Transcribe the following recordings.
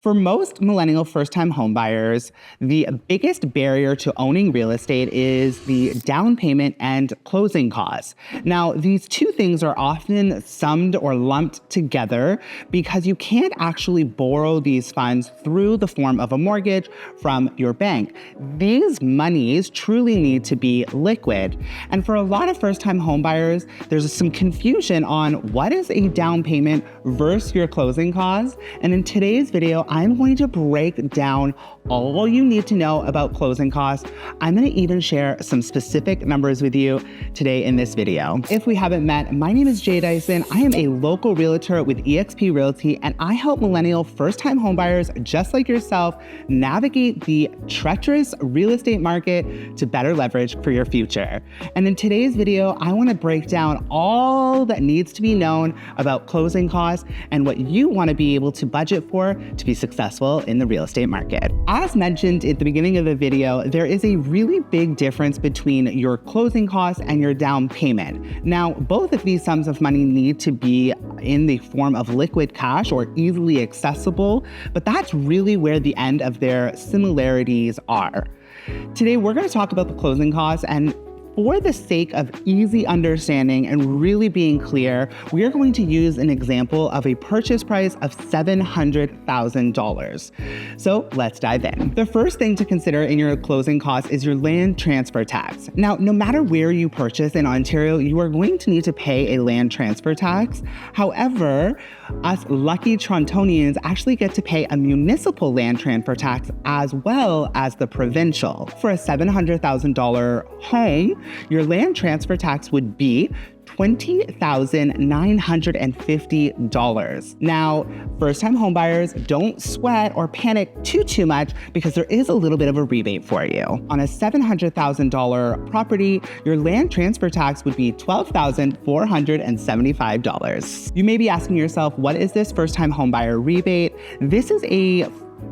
For most millennial first-time homebuyers, the biggest barrier to owning real estate is the down payment and closing costs. Now, these two things are often summed or lumped together because you can't actually borrow these funds through the form of a mortgage from your bank. These monies truly need to be liquid. And for a lot of first-time homebuyers, there's some confusion on what is a down payment versus your closing costs. And in today's video, I'm going to break down all you need to know about closing costs. I'm going to even share some specific numbers with you today in this video. If we haven't met, my name is Jay Dyson. I am a local realtor with eXp Realty, and I help millennial first-time homebuyers just like yourself navigate the treacherous real estate market to better leverage for your future. And in today's video, I want to break down all that needs to be known about closing costs and what you want to be able to budget for to be successful in the real estate market. As mentioned at the beginning of the video, there is a really big difference between your closing costs and your down payment. Now, both of these sums of money need to be in the form of liquid cash or easily accessible, but that's really where the end of their similarities are. Today, we're going to talk about the closing costs, and for the sake of easy understanding and really being clear, we are going to use an example of a purchase price of $700,000. So let's dive in. The first thing to consider in your closing costs is your land transfer tax. Now, no matter where you purchase in Ontario, you are going to need to pay a land transfer tax. However, us lucky Torontonians actually get to pay a municipal land transfer tax as well as the provincial. For a $700,000 home, your land transfer tax would be $20,950. Now, first-time homebuyers, don't sweat or panic too much because there is a little bit of a rebate for you. On a $700,000 property, your land transfer tax would be $12,475. You may be asking yourself, what is this first-time homebuyer rebate? This is a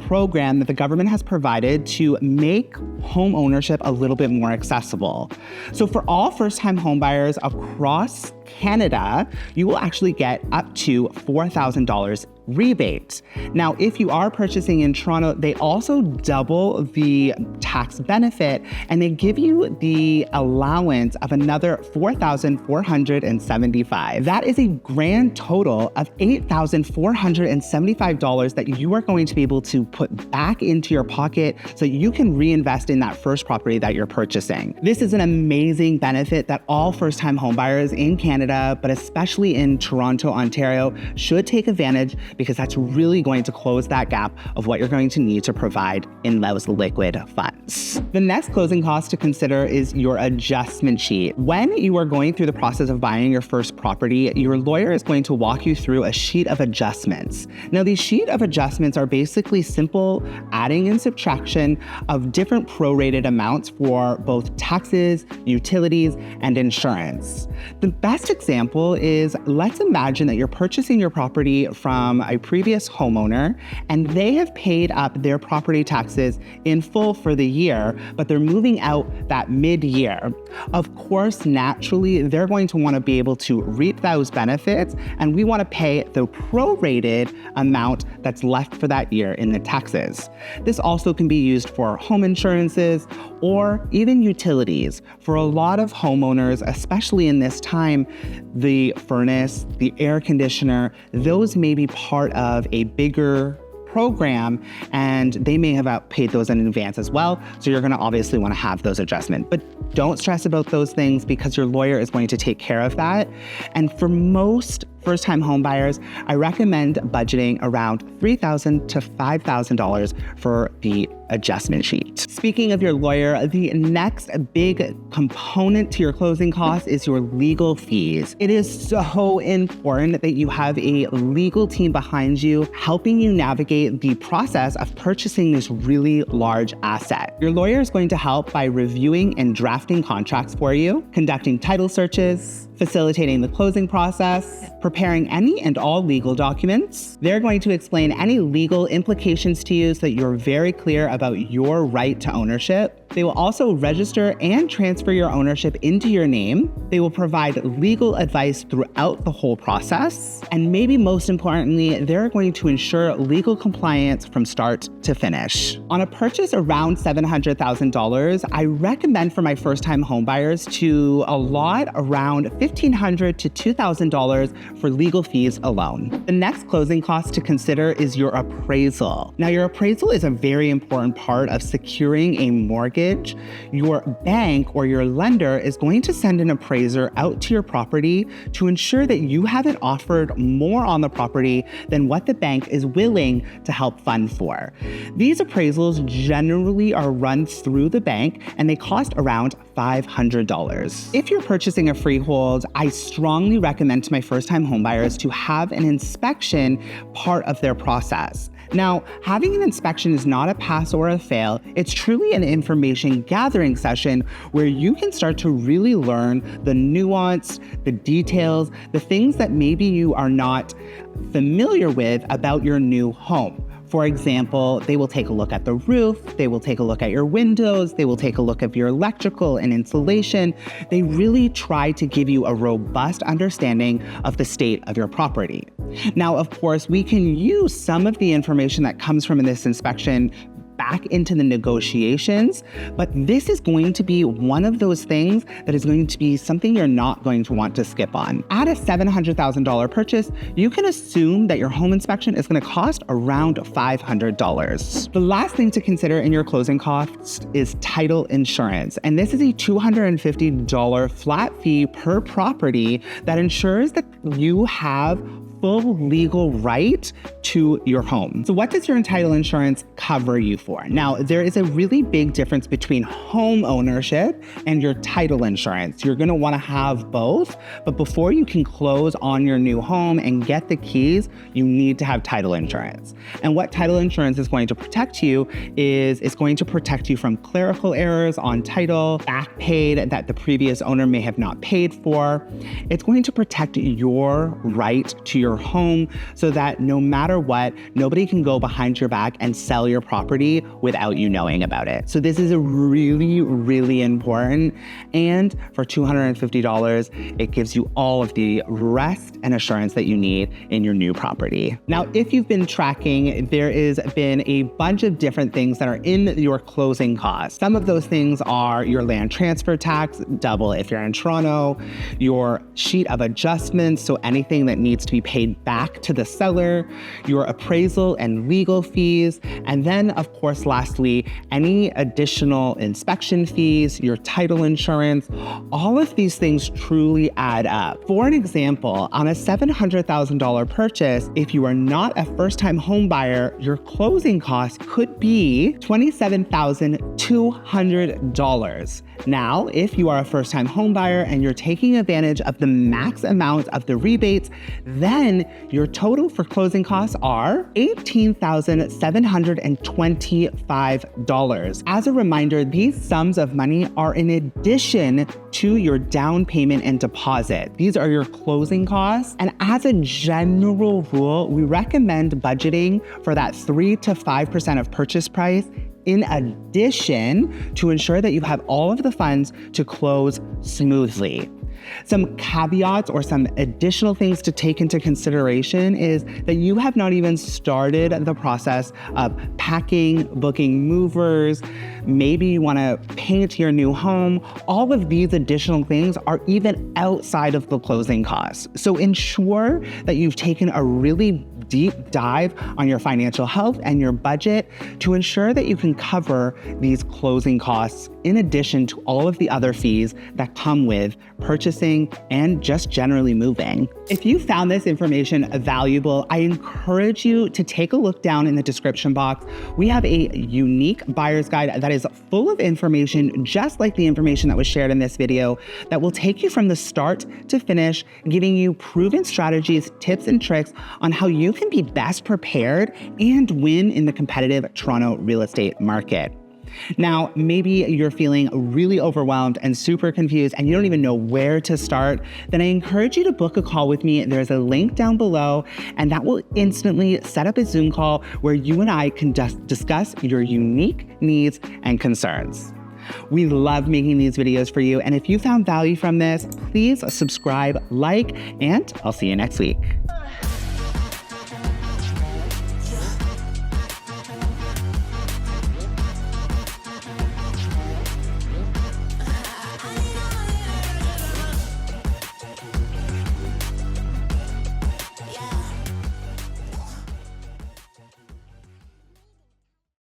program that the government has provided to make home ownership a little bit more accessible. So for all first-time homebuyers across Canada, you will actually get up to $4,000 rebate. Now, if you are purchasing in Toronto, they also double the tax benefit and they give you the allowance of another $4,475. That is a grand total of $8,475 that you are going to be able to put back into your pocket so you can reinvest in that first property that you're purchasing. This is an amazing benefit that all first-time homebuyers in Canada, but especially in Toronto, Ontario, should take advantage because that's really going to close that gap of what you're going to need to provide in those liquid funds. The next closing cost to consider is your adjustment sheet. When you are going through the process of buying your first property, your lawyer is going to walk you through a sheet of adjustments. Now, these sheet of adjustments are basically simple adding and subtraction of different prorated amounts for both taxes, utilities, and insurance. The best example is, let's imagine that you're purchasing your property from a previous homeowner and they have paid up their property taxes in full for the year, but they're moving out that mid-year. Of course, naturally, they're going to want to be able to reap those benefits, and we want to pay the prorated amount that's left for that year in the taxes. This also can be used for home insurances or even utilities. For a lot of homeowners, especially in this time, the furnace, the air conditioner, those may be part of a bigger program, and they may have paid those in advance as well. So you're going to obviously want to have those adjustments, but don't stress about those things because your lawyer is going to take care of that. And for most first-time homebuyers, I recommend budgeting around $3,000 to $5,000 for the adjustment sheet. Speaking of your lawyer, the next big component to your closing costs is your legal fees. It is so important that you have a legal team behind you helping you navigate the process of purchasing this really large asset. Your lawyer is going to help by reviewing and drafting contracts for you, conducting title searches, facilitating the closing process, preparing any and all legal documents. They're going to explain any legal implications to you so that you're very clear about your right to ownership. They will also register and transfer your ownership into your name. They will provide legal advice throughout the whole process. And maybe most importantly, they're going to ensure legal compliance from start to finish. On a purchase around $700,000, I recommend for my first-time homebuyers to allot around $1,500 to $2,000 for legal fees alone. The next closing cost to consider is your appraisal. Now, your appraisal is a very important part of securing a mortgage. Your bank or your lender is going to send an appraiser out to your property to ensure that you haven't offered more on the property than what the bank is willing to help fund for. These appraisals generally are run through the bank and they cost around $500. If you're purchasing a freehold, I strongly recommend to my first-time homebuyers to have an inspection part of their process. Now, having an inspection is not a pass or a fail. It's truly an information gathering session where you can start to really learn the nuance, the details, the things that maybe you are not familiar with about your new home. For example, they will take a look at the roof, they will take a look at your windows, they will take a look at your electrical and insulation. They really try to give you a robust understanding of the state of your property. Now, of course, we can use some of the information that comes from this inspection back into the negotiations, but this is going to be one of those things that is going to be something you're not going to want to skip on. At a $700,000 purchase, you can assume that your home inspection is going to cost around $500. The last thing to consider in your closing costs is title insurance, and this is a $250 flat fee per property that ensures that you have full legal right to your home. So what does your title insurance cover you for? Now, there is a really big difference between home ownership and your title insurance. You're gonna wanna have both, but before you can close on your new home and get the keys, you need to have title insurance. And what title insurance is going to protect you is it's going to protect you from clerical errors on title, back paid that the previous owner may have not paid for. It's going to protect your right to your home so that no matter what, nobody can go behind your back and sell your property without you knowing about it. So this is a really, really important. And for $250, it gives you all of the rest and assurance that you need in your new property. Now, if you've been tracking, there has been a bunch of different things that are in your closing costs. Some of those things are your land transfer tax, double if you're in Toronto, your sheet of adjustments, so anything that needs to be paid back to the seller, your appraisal and legal fees, and then, of course, lastly, any additional inspection fees, your title insurance. All of these things truly add up. For an example, on a $700,000 purchase, if you are not a first-time home buyer, your closing cost could be $27,200. Now, if you are a first-time home buyer and you're taking advantage of the max amount of the rebates, then your total for closing costs are $18,725. As a reminder, these sums of money are in addition to your down payment and deposit. These are your closing costs. And as a general rule, we recommend budgeting for that 3 to 5% of purchase price in addition to ensure that you have all of the funds to close smoothly. Some caveats or some additional things to take into consideration is that you have not even started the process of packing, booking movers. Maybe you want to paint your new home. All of these additional things are even outside of the closing costs. So ensure that you've taken a really deep dive on your financial health and your budget to ensure that you can cover these closing costs in addition to all of the other fees that come with purchasing and just generally moving. If you found this information valuable, I encourage you to take a look down in the description box. We have a unique buyer's guide that is full of information, just like the information that was shared in this video, that will take you from the start to finish, giving you proven strategies, tips, and tricks on how you can be best prepared and win in the competitive Toronto real estate market. Now, maybe you're feeling really overwhelmed and super confused and you don't even know where to start, then I encourage you to book a call with me. There's a link down below, and that will instantly set up a Zoom call where you and I can discuss your unique needs and concerns. We love making these videos for you, and if you found value from this, please subscribe, like, and I'll see you next week.